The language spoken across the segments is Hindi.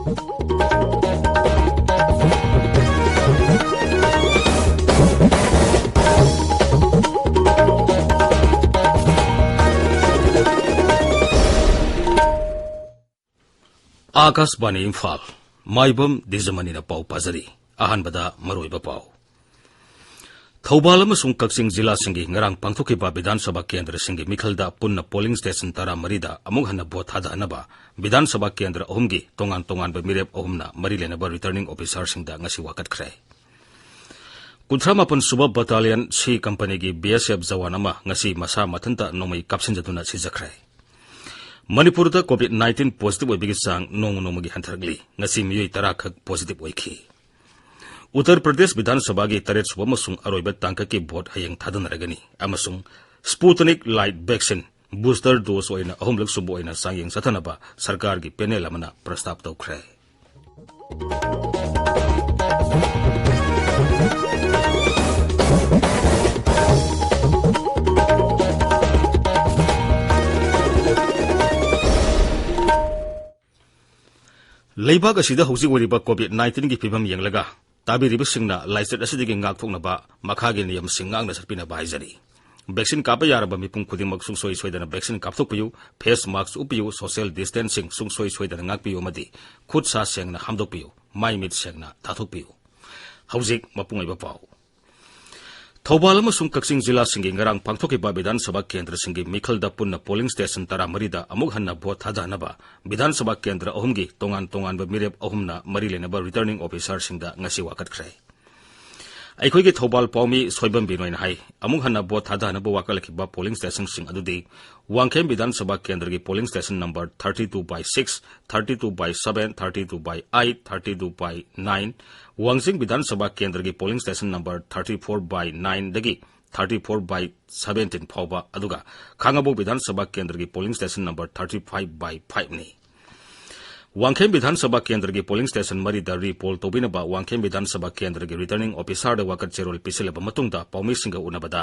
आकाशवाणी इम्फाल माइबम दिजमनी पाउ पाजरी अहानबदा मरोइबा पाउ थौबाल अमसुंग कक्सिंग जिला सिंगी ngarang पांगथोकिबा विधानसभा केंद्र सिंगी मिखलदा पुन्ना पोलिंग स्टेशन 13 दा अमुक हन्ना भोट थादानबा विधानसभा केंद्र अहुमगी तोंगान तोंगान मिरेप अहुमना मरी लेनबा रिटर्निंग ऑफिसर सिंगदा ngasi wakatkhre कुथ्रामापन सुबह बटालियन सी कंपनी की बीएसएफ जवान अमा ngasi मसा मथंता नोमई कापसिनजदुना सिजखरे मणिपुर कोविड-19 पॉजिटिव होइबिगी सांग नोंगी हंथरगली ngasi मियोई 10 खक पॉजिटिव होइखी उत्तर प्रदेश विधानसभा की 3 सुब अमसुंग अरोइबा तांका की भोट हयेंग थादनरगनी अमसुंग Sputnik Light vaccine booster dose ओइना अहुमलक सुब ओइना सांगयेंग सथनबा सरकार की पैनल अमना प्रस्ताव तौखरे लेबाग असिदा हौजिक ओरिबा कोविड-19 की फिबम यंगलगा ताबिरिबसिंगना लाइसेट असिदिगी ngaktoknaba makhagi niyam singangna sarpina baizari vaccine काप यारब मिपुं खुदिमक सुंगसोई सोइदना वैक्सीन कापथोकपियु फेस मास्क उपियु सोशल डिस्टेंसिंग सुंगसोई सोइदना ngakpiyu मदि खुद सा सेंगना हमदोकपियु माइ मिट सेंगना थाथोकपियु हौजिक मपुंगैबा पाउ थौबाल अमसुंग कक्सिंग जिला सिंगी ngarang पांगथोकिबा विधानसभा केंद्र सिंगी मिखलदा पुन्ना पोलिंग स्टेशन 13 दा अमुक हन्ना भोट थादानबा विधानसभा केंद्र अहुमगी तोंगान तोंगान मिरेप अहुमना मरी लेनबा रिटर्निंग ऑफिसर सिंगदा ngasi wakatkhre अखोई थौबाल पाउमी सोइबम बिनोइन हाई अमुक हन्ना भोट थादानबा वाकलखिबा पोलिंग स्टेशन सिंग अदुदी वांखेम विधानसभा केंद्र की पोलिंग स्टेशन नंबर 32/6 32/7 32/8 32/9 वांगसिंग विधानसभा केंद्र की पोलिंग स्टेशन नंबर 34/9 दगी 34/17 फाउबा अदुगा खांगाबो विधानसभा केंद्र की पोलिंग स्टेशन नंबर 35/5 नि वांखेम विधानसभा केंद्र की पोलिंग स्टेशन मरी द रिपोल तोबिनबा वांखेम विधानसभा केंद्र की रिटर्निंग ऑफिसर द वाकत चेरोल पिसिलबा मतुंगदा पौमी सिंगा उनबदा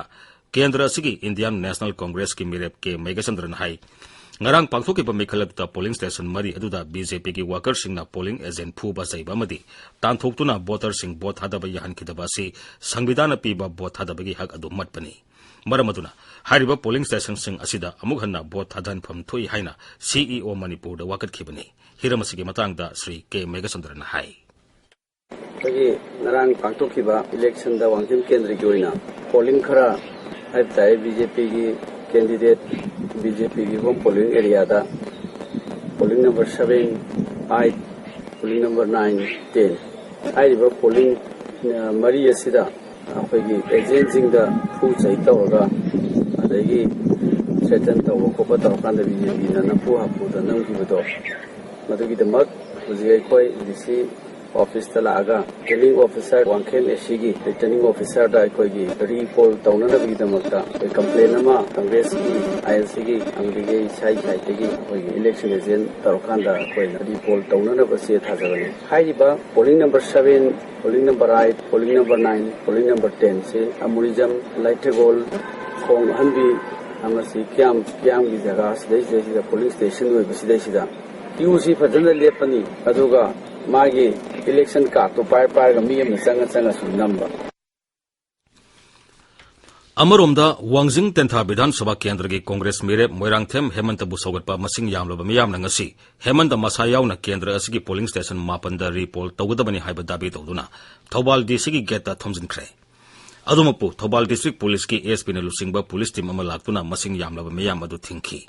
केंद्र असिगी इंडियन नेशनल कांग्रेस की मिरेप के मेघचंद्रन हाई ngarang पांगथोकिबा मिखलबदा पोलिंग स्टेशन मरी अदुदा बीजेपी की वर्कर सिंगना पोलिंग एजेंट फुबा जैबामदी तानथोक्तुना वोटर सिंग वोट थादबा याहनखिदबासी संविधान पीबा वोट थादबगी हक अदु मतपनी मरमदुना हारिबा पोलिंग स्टेशन सिंग असिदा अमुक हन्ना वोट थादनफम थोई हाइना सीईओ मणिपुर द वाकतखिबनी हिरमसिगी मतंगदा श्री के मेघचंद्रन हाई तगी ngarang पांगथोकिबा इलेक्शन दा वांगजिम केंद्र की ओइना पोलिंग खरा हाइबताय बीजेपी की कैंडिडेट बीजेपी की होम पोलिंग एरिया दा पोलिंग नंबर 7 8 पोलिंग नंबर 9 10 हाइरिबा पोलिंग मरी असिदा अखोगी एजेंट सिंग दा फू चै तौरगा अदगी सेटन तौ कोपा तौरकांदा बीजेपी ना नफू हापू दा नंगिबदो मदुगी दमक हुजी अखोई डीसी ऑफिस तलागा रिटर्निंग ऑफिसर वांखेम एसीगी रिटर्निंग ऑफिसर दा अखोगी रिपोल तौननबगी दमकता कंप्लेन अमा कांग्रेस की आईएनसी की अंगदिगे साइ साइतेगी अखोगी इलेक्शन एजेंट तौरकांदा अखोई रिपोल तौननबसे थाजबनी हाइबा polling number 7 polling number 8 polling number 9 polling number 10 से अमुरिजम लाइटेगोल खोंग हनबी अमसी क्याम की जगह सिदा पोलिंग स्टेशन होय बिसिदा क्यूसी फजन लेपनी अदुगा मागी इलेक्शन का तो पार मी चंग नंबर अमरोमदा वांगजिंग तेंथा विधानसभा केंद्र की कांग्रेस मिरेप मोइरांगथेम हेमंत बुसौगतपा मसिंग यामलबा मियामना ngasi हेमंत मसा यावना केंद्र असगी पोलिंग स्टेशन 9 दा रिपोल तौगदबनी हाइबा दाबी तौदुना थौबाल डीसी गेट थोमजिनख्रे अदुमपु थौबाल डिस्ट्रिक्ट पुलिस की एसपी ने लुसिंगबा पुलिस टीम अमा लाक्तुना मसिंग यामलबा मियाम अदु थिंखी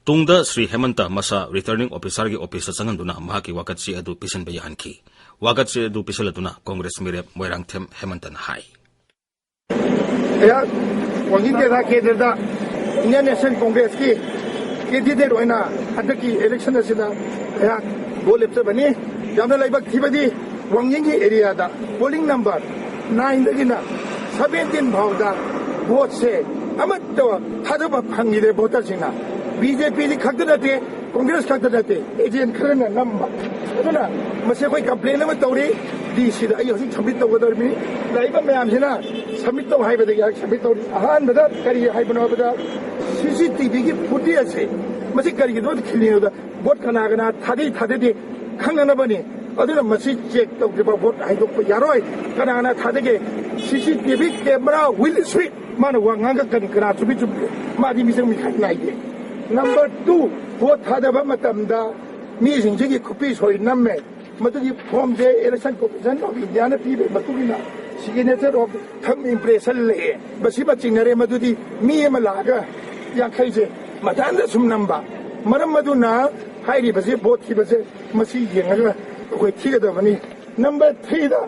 तुंगदा श्री हेमंत मसा रिटर्निंग ऑफिसर की ऑफिस चंगंदुना महाकी वाकतसी अदु पिसनबा याहनखी वाकतसी अदु पिसलदुना कांग्रेस मिरेप मोइरांगथेम हेमंतन हाई या वांगिंग के केंद्र इंडियन नेशनल कांग्रेस की कैंडिडेट होना हदक की इलेक्शन असिदा या गोल लेप्सबनी यामना लाइबक थिबदी वांगिंग की एरिया दा पोलिंग नंबर 9 दगिना 17 भावदा वोट से अमत थादबा फंगिदे वोटर सिंगना बीजेपी दी खक्त नते कांग्रेस खक्त नते एजेंट खरना नंबर अदुना मसे कोई कंप्लेन अमा तौरी डीसी दा अयो सबमिट तौगदरमी लाइबा मयामसिना सबमिट तौ हाइबदा या सबमिट तौरी अहानबदा करी हाइबनोबदा सीसीटीवी की फुटेज से मसे करी दो खिलियोदा वोट कनागना थादे ꯈꯪꯅꯅꯕꯅꯤ ꯑꯗꯨꯅ ꯃꯁꯤ ꯆꯦꯛ ꯇꯧꯗ꯭ꯔꯤꯕ ꯚꯣꯠ ꯍꯥꯏꯗꯣꯛꯄ ꯌꯥꯔꯣꯏ ꯀꯅꯥꯅ ꯊꯥꯗꯒꯦ CCTV ꯀꯦꯃꯦꯔꯥ ꯋꯤꯜ ꯁ꯭ꯋꯤꯠ ꯃꯥꯅ ꯋꯥ ꯉꯥꯡꯉꯛꯀꯅꯤ ꯀꯅꯥ ꯆꯨꯝꯃꯤ ꯆꯨꯝꯗꯦ ꯃꯥꯗꯤ ꯃꯤꯆꯪ ꯃꯤꯈꯥꯏ ꯅꯥꯏꯗꯦ ꯅꯝꯕꯔ 2 ꯚꯣꯠ ꯊꯥꯗꯕ ꯃꯇꯝꯗ ꯃꯤꯁꯤꯡꯁꯤꯒꯤ ꯈꯨꯄꯤ ꯁꯣꯏ ꯅꯝꯃꯦ ꯃꯗꯨꯒꯤ ꯐꯣꯔꯝꯁꯦ ꯏꯂꯦꯛꯁꯟ ꯀꯣꯃꯤꯁꯟ ꯑꯣꯐ ꯏꯟꯗꯤꯌꯥꯅ ꯄꯤꯕꯒꯤ ꯃꯇꯨꯡꯏꯟꯅ ꯁꯤꯒꯅꯦꯆꯔ ꯑꯣꯐ ꯊꯝ ꯏꯝꯄ꯭ꯔꯦꯁꯟ ꯂꯩꯑꯦ ꯃꯁꯤꯃ ꯆꯤꯡꯅꯔꯦ ꯃꯗꯨꯗꯤ ꯃꯤ ꯑꯃ ꯂꯥꯛꯑꯒ ꯌꯥꯡꯈꯩꯁꯦ ꯃꯊꯟꯗ ꯁꯨꯝ ꯅꯝꯕ ꯃꯔꯝ ꯑꯗꯨꯅ ꯍꯥꯏꯔꯤꯕꯁꯦ ꯚꯣꯠ ꯊꯤꯕꯁꯦ ꯃꯁꯤ ꯌꯦꯡꯉꯒ ꯑꯩꯈꯣꯏ ꯊꯤꯒꯗꯕꯅꯤ ꯅꯝꯕꯔ 3ꯗ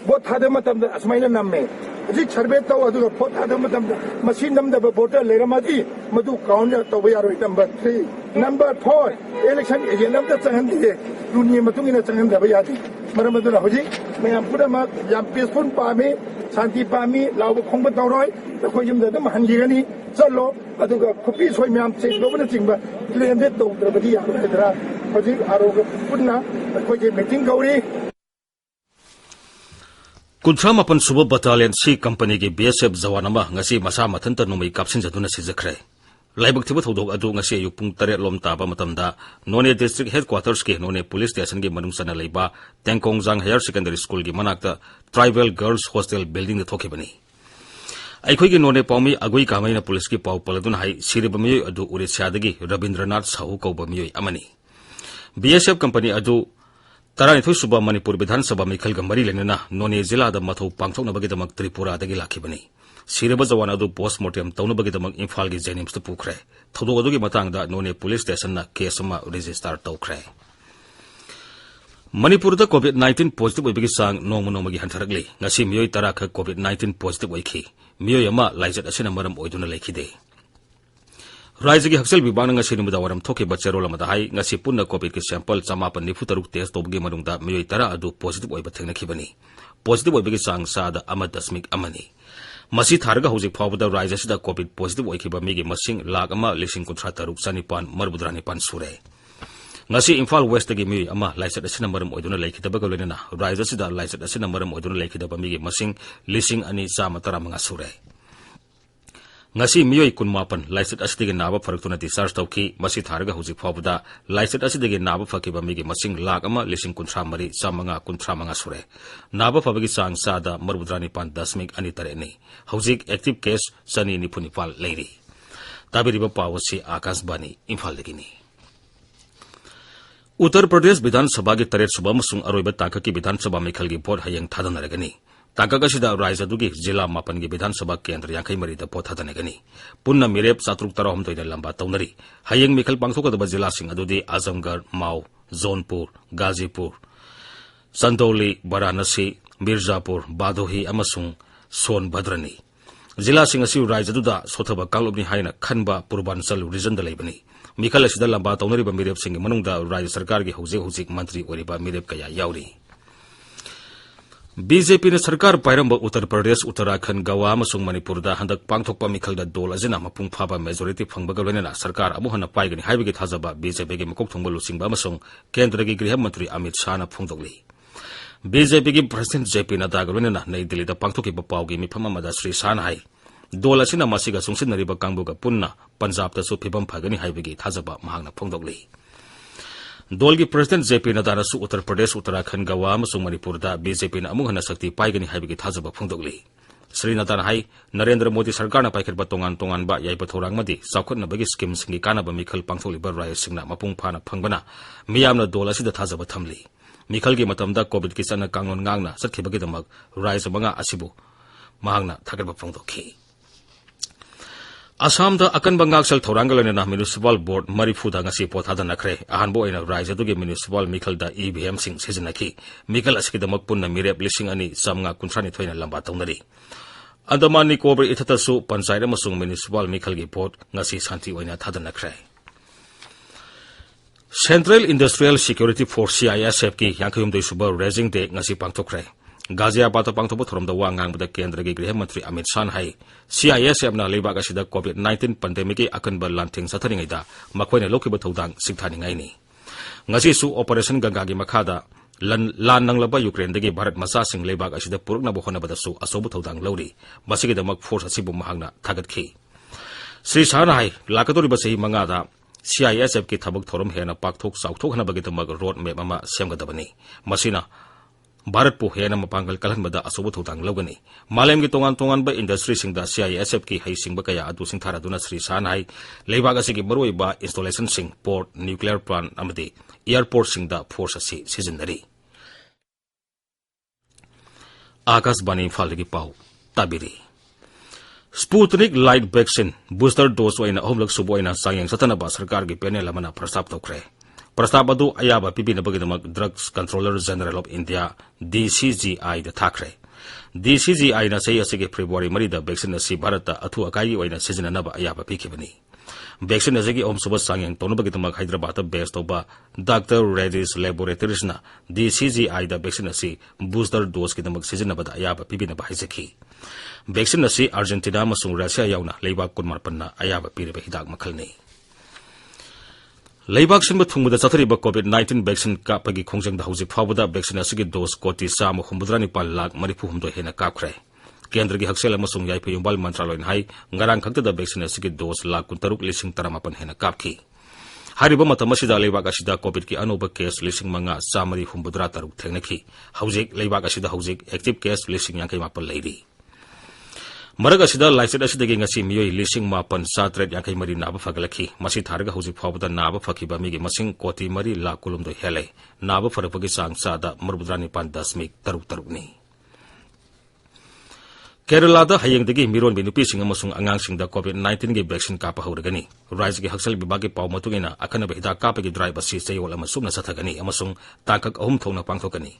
ꯚꯣꯠ ꯊꯥꯗꯕ ꯃꯇꯝꯗ ꯑꯁꯨꯃꯥꯏꯅ ꯅꯝꯃꯦ ꯍꯧꯖꯤꯛ ꯁꯔꯚꯦ ꯇꯧ ꯑꯗꯨꯒ ꯚꯣꯠ ꯊꯥꯗꯕ ꯃꯇꯝꯗ ꯃꯁꯤ ꯅꯝꯗꯕ ꯚꯣꯇꯔ ꯂꯩꯔꯝꯃꯗꯤ ꯃꯗꯨ ꯀꯥꯎꯟ ꯇꯧꯕ ꯌꯥꯔꯣꯏ ꯅꯝꯕꯔ 3 ꯅꯝꯕर 4 इलेक्शन एजेंट अमता चंगनदिए दुनिया मतुंगिना चंगनदबा यादि मरम अदुना होजि मयाम पुनमक याम पीसफुल पामी शांति पामी लाव खोंब तौरोय अखोय जुमदा दम हंगिगनी चलो अदुगा खुपी सोय मयाम चेक लोबना चिंबा क्लेम दे तौद्रबदि यादरा होजि आरोग पुन्ना अखोय जे मीटिंग गौरी कुंथ्रा मपन सुबह बटालियन सी कंपनी की BSF जवान अमा ngasi masa mathanta numai kapsin jaduna sijakre laibak thiba thodok adu ngasi ayuk pung 8 lom taba matamda None district headquarters ke None police station ki manungsana leiba Tengkongjang higher secondary school ki manakta tribal girls hostel building the thokibani aikhoi ki None paumi agui kamaina police ki pau paladun hai siribamiy adu urisya dagi Rabindranath Sahu kaubamiy amani BSF company adu Taranithoi suba Manipur Bidhan Sabha Mikhal Gambari lenana None Zilla da Matho Pangthokna Bagidamak Tripura dagi lakhibani Siraba Zawana adu postmortem Tauna Bagidamak Imphal gi Jenims to Pukre Thodo adu gi matangda None police station na case ama register tawkre Manipur da COVID-19 positive oibagi sang nongma gi hantarakli ngasi miyoi tara kha COVID-19 positive oikhi miyoi ama laijat asina maram oiduna lekhide Raja ki Haksel Bibang ngasi numda waram thoke bachero lamada hai ngasi punna COVID ki sample 996 test tobgi manungda miyoi tara adu positive oiba thengna khibani positive oibagi sang sada ama dasmik amani masi tharga hojik phawbada raja sida COVID positive oikhiba migi masing lakh ama lising kunthra taruk chanipan marbudrani pan sure ngasi Imphal West gi mi ama laisat asina maram oiduna lekhidaba golena raja sida laisat asina maram oiduna lekhidaba migi masing lising ani chama tara manga sure ngasi miyoi kunmapan laisat asidigi naba faraktuna discharge tawki masi tharga hojik phawbada laisat asidigi naba fakiba migi masing lakh ama lising kunthra mari chamanga kunthra manga sure naba fabagi sang sada marbudrani pan dasmik ani tare ni hojik active case sani ni punipal leiri tabiriba pawasi Akash Bani Imphal dagini Uttar Pradesh Vidhan Sabha ki 3 suba masung aroiba taka ki Vidhan Sabha Mikhal gi vote hayang thadanaragani Takakasida Raja Dugi Jila Mapan gi Vidhan Sabha Kendra Yankai Mari da pot hadanagani punna mirep satruk tarahum toina lamba taunari hayang Mikhal pangthokadaba jila sing adudi Azamgarh Mau Zonpur Gazipur Sandoli Varanasi Mirzapur Badohi amasung Sonbhadrani jila sing asi Raja Duda sothaba kanglobni haina khanba Purbanchal region da leibani Mikhal asida lamba taunari ba mirep sing manungda Raja Sarkar gi hojik mantri oriba mirep kaya yauri BJP na sarkar pairamba Uttar Pradesh Uttarakhand Goa amasung Manipur da handak pangthokpa Mikhal da dol ajina mapung phaba majority phangbaga loinena sarkar amuhana paigani haibagi thajaba BJP gi makok thongba lusingba amasung kendra gi griha mantri Amit Shah na phongdokli BJP gi president JP Nadda ga loinena Nai Delhi da pangthoki ba pawgi mifam amada Sri Shah na hai dol asina masiga sungsinariba kangbuga punna Punjab ta su phibam phagani haibagi thajaba mahangna phongdokli Dolgi President JP Nadda su Uttar Pradesh Uttarakhand Goa amasung Manipur da BJP na amuhana sakti paigani haibagi thajaba phongdokli Sri Nadda hai Narendra Modi sarkar na paikherba tongan ba yaiba thorang madi chawkhatna bagi scheme singi kanaba Mikhal pangtholiba rai singna mapung phana phangbana miyamna dola sida thajaba thamli Mikhal gi matamda COVID ki sana kangon ngangna sathibagi damak rai samanga asibu mahangna thagarba phongdokhi Assam da akan bangaksal thorangalena municipal board marifu da ngasi pothada nakre ahanbo ina raja dugi municipal Mikhal da EVM sing sejanaki Mikhal askidamak punna mirep lising ani samnga kuntrani thoina lamba taunari Andaman Nicobar ithatasu panchayat amasung municipal Mikhal gi board ngasi santi oina thada nakre Central Industrial Security Force CISF ki yankayum doi suba raising day ngasi pangthokre Ghaziabad pangthokba thoramda wa ngangbada kendra gi griha mantri Amit Shah hai CISF na leibak asida COVID-19 pandemic ki akanba lanthing satharingaida makhoina lokiba thodang sikthani ni ngasi su operation Ganga gi makhada lan nanglaba Ukraine dagi Bharat macha sing leibak asida purukna bo honabada su asobu thodang lauri masigi damak force asibu mahangna thagat khi Sri Shah hai lakatori ba sehi mangada CISF की थबक थोरम हेना पाकथोक साउथोक हनबगिदमक रोड मैप अमा सेमगदबनी मसिना भारत पु हेना मपांगल कलहनबदा असुब थौदांग लौगनी मालेम की तोंगान तोंगान बा इंडस्ट्री सिंगदा CISF की हैसिंगबा कया अदु सिंथारादुना श्री सानाई लेबाग असिगी मरुइबा इंस्टॉलेशन सिंग पोर्ट न्यूक्लियर प्लांट अमदी एयरपोर्ट सिंगदा फोर्स असि सिजनरी आकाशवाणी इम्फाल की पाउ ताबिरी Sputnik Light vaccine booster dose ओइना अहमलक सुबो ओइना सांयेंग सतनबा सरकार की पैनल अमना प्रस्ताव तौखरे प्रस्ताव अदु अयाबा पिबिनबगिदमक drugs controller general of India DCGI दा थाखरे DCGI ना सही असिगे फेब्रुवारी मरीदा वैक्सीन असि भारत अथु अकाई ओइना सिजननबा अयाबा पिखिबनी वैक्सीन असिगी ओम सुबह सांयेंग तोनबगिदमक हैदराबाद बेस तौबा डॉक्टर रेडिस लैबोरेटरीज ना DCGI दा वैक्सीन असि बूस्टर डोज किदमक सिजनबदा अयाबा पिबिनबा हाइजखी वैक्सीन असि अर्जेंटीना मसुंग रशिया यावना लेबाक 18 अयाबा पिरिबा हिदाक मखलनी लेबाक सिंबा थुंगबदा चथरिबा कोविड-19 वैक्सीन कापगी खोंजंगदा हौजिक फावदा वैक्सीन असिगी डोज कोटी 139 लाख 34 हेना कापख्रे केंद्र की हक्सेल अमसुंग याइफे युंबाल मंत्रालयन हाई ngarang खक्तदा वैक्सीन असिगी डोज लाख 63,000 हेना कापखी हारिबा मतम असिदा लेबाक असिदा कोविड की अनोबा केस 5,953 थेंगनखी हौजिक लेबाक असिदा हौजिक एक्टिव केस 59 लेरी मरग असिदा लाइसेट असिदगी ngasi मियोई 5,753 नाबा फगलखी मसी थारगा हौजिक फावदा नाबा फखिबा मिगी मसिंग कोटी 3 लाख कुलुमदो हेले नाबा फरपगी सांग सादा 35.3 नि केरलादा हयेंगदगी मिरोन बिनुपीसिंग अमसुंग अंगांगसिंगदा कोविड-19 की वैक्सीन कापा हौरगनी राज्य की हक्सल विभाग की पाव मतुगिना अखनब हिदा कापगी ड्राइव असि चयोल अमसुंग सथगनी अमसुंग तांकक अहुम थौना पांगथोकनी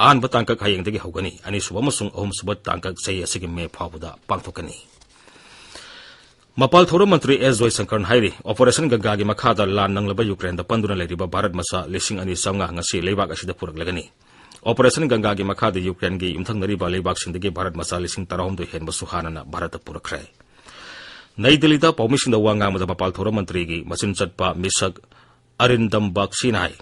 आनब तांकक हयेंगदगी हौगनी अनिसुब अमसुंग अहुम सुब तांकक चय असिगी मे फावदा पांगथोकनी मपाल थौर मंत्री एस जयशंकर हाइरी ऑपरेशन गंगा की मखादा लान नंगलबा यूक्रेन दा पंदुना लेरिबा भारत मसा 2,200 ngasi लेबाक असिदा पुरगलगनी ऑपरेशन गंगा की मखाद यूक्रेन की युमथंगनरीबा लेबाकसिंदगी भारत मसा 13 हेनबा सुहानना भारत पुरखरे नई दिल्ली पौमिसिंद वांगामदा मपाल थौर मंत्री की मसिन चटपा मिसक अरिंदम बक्सीनाई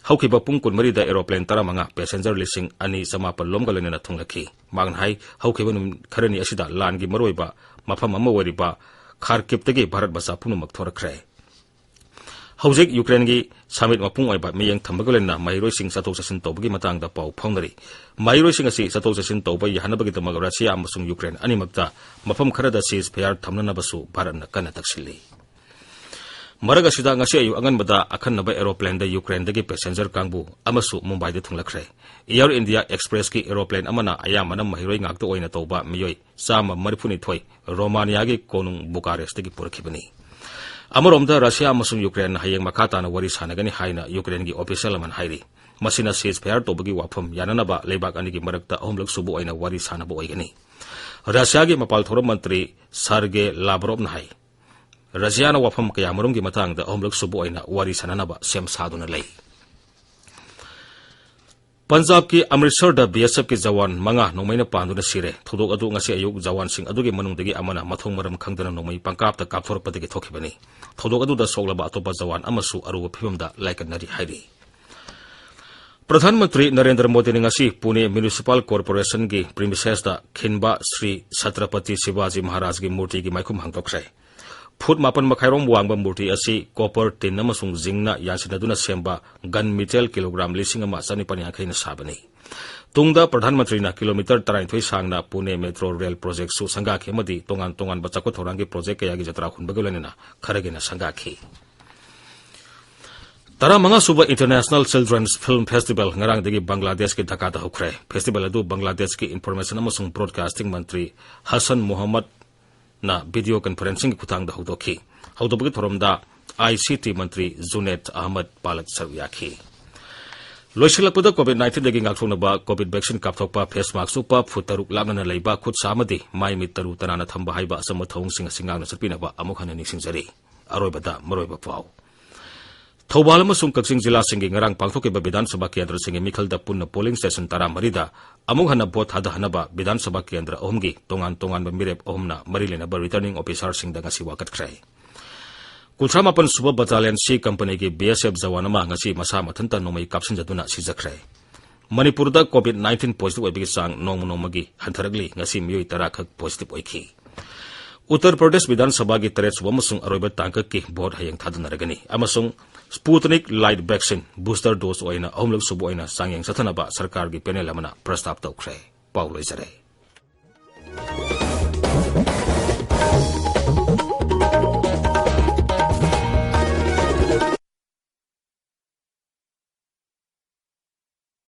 हौकिबा पुंग 12 एरोप्लेन 15 पैसेंजर 2,900 लोमगा लोइना थुंगलखी मागनहाई हौकिबा खरनी असिदा लान की मरोइबा मफम अमा ओइरिबा खारकिपतगी भारत मसा पुनुमक थोरखरे हौजिक यूक्रेन की समिट मपुंग ओइबा मियंग थंबगलेना माइरोइसिंग सतौ ससिन तौबगी मतंगदा पाउ फौंगरी माइरोइसिंग असि सतौ ससिन तौबा याहनबगी तमग रशिया अमसुंग यूक्रेन अनिमक्ता मफम खरदा सीज फेयर थमननबसु भारतना कन्ना तक्सिल्ली मरग असिदा ngasi ayu anganbada akhanaba aeroplane da Ukraine दगी पैसेंजर कांगबु अमसु मुंबई दा थुंगलखरे एयर इंडिया एक्सप्रेस की एरोप्लेन अमना अयामना महिरोइ ngakto ओइना तौबा मियोइ 132 रोमानिया की कोनुंग बुकारेस्ट दगी पुरखिबनी अमरोमदा रशिया अमसुंग यूक्रेन हयेंग मखाताना वरी सानगनी हाइना यूक्रेन की ऑफिशियल अमन हाइरी मसिना सीज फेयर तोबगी वाफम याननबा लेबाक अनिगी मरकता अहुमलक सुबु ओइना वरी सानबो ओइगनी रशिया की मपाल थौर मंत्री सर्गे लाब्रोव हाई रशिया वाफम कयामरुम की मतंगदा अहुमलक सुबु ओइना वरी साननबा सेम सादुना लई पंजाब की अमृतसर दा BSF की जवान मंगा नोमैना पांदुना सिरे थोदोक अदु ngasi ayuk जवान सिंह अदुगी मनुंगदगी अमना मथोंग मरम खंगदना नोमै पंकापता कापथोरपदगी थोखिबनी थोदोक अदु दा सोगलबा अतोपा जवान अमसु अरुवा फिबमदा लाइकनरी हाइरी प्रधानमंत्री नरेंद्र मोदी ने ngasi पुणे म्युनिसिपल कॉर्पोरेशन की प्रीमिसेस दा खिनबा श्री छत्रपति शिवाजी महाराज की मूर्ति की माइखुम हांगतोखरे फुट 8 मखाइरोम वांगबा मूर्ति असि कॉपर टिन अमसुंग जिंगना यासिनदुना सेंबा गन मिटेल किलोग्राम 1,550 साबनी तुंगदा प्रधानमंत्री ना किलोमीटर 23 सांगना पुणे मेट्रो रेल प्रोजेक्ट सु संगाखि मदी तोंगान तोंगान बचको थोरांगी प्रोजेक्ट कयागी जत्रा खुनबगलनेना खरगेना संगाखि 15 सुबह international children's film festival ngarangdagi Bangladesh के ढाका दा हुखरे फेस्टिवल अदु बांग्लादेश की इंफॉर्मेशन अमसुंग ब्रॉडकास्टिंग मंत्री हसन मोहम्मद ना वीडियो कॉन्फ्रेंसिंग की खुतांग दा हुदोखी हौदोबगी थोरमदा ICT मंत्री जुनेद अहमद पालक सर्वियाखी लोइसिलकपदा कोविड-19 दगी ngakthonaba कोविड वैक्सीन कापथोकपा फेस मास्क सुपा फुट तरुक लामना लैबा खुद सामदी माइ मित तरु तनाना थंबा हाइबा असम थौंगसिंग सिंगांगना सपिनबा अमुक हने निसिंजरी अरोइबदा मरोइबा पाउ थौबाल अमसुंग कक्सिंग जिला सिंगी ngarang पांगथोकेबा विधानसभा केंद्र सिंगी मिखलदा पुन्ना पोलिंग स्टेशन 13 दा अमुक हना भोट थादहनबा विधानसभा केंद्र अहुमगी तोंगान तोंगान मिरेप अहुमना मरी लेनबा रिटर्निंग ऑफिसर सिंगदा ngasi वाकतख्रै 38 सुबह बटालियन C कंपनी की BSF जवान अमा ngasi मसा मथनता नोमै कापसिनजदुना सिजख्रै मणिपुरदा कोविड-19 पॉजिटिव ओइबगी सांग नोंगमगी हंथरगली ngasi मियोइ 10 खक पॉजिटिव ओइखी उत्तर प्रदेश विधानसभा की 3 अरोब तांक की भोट हयेंग थादनरगनी Sputnik Light vaccine booster dose ओइना अहुमलक सुबु ओइना सांगेंग सथनबा सरकार की पैनल अमना प्रस्ताव तौखरे पाउ लोइजरे।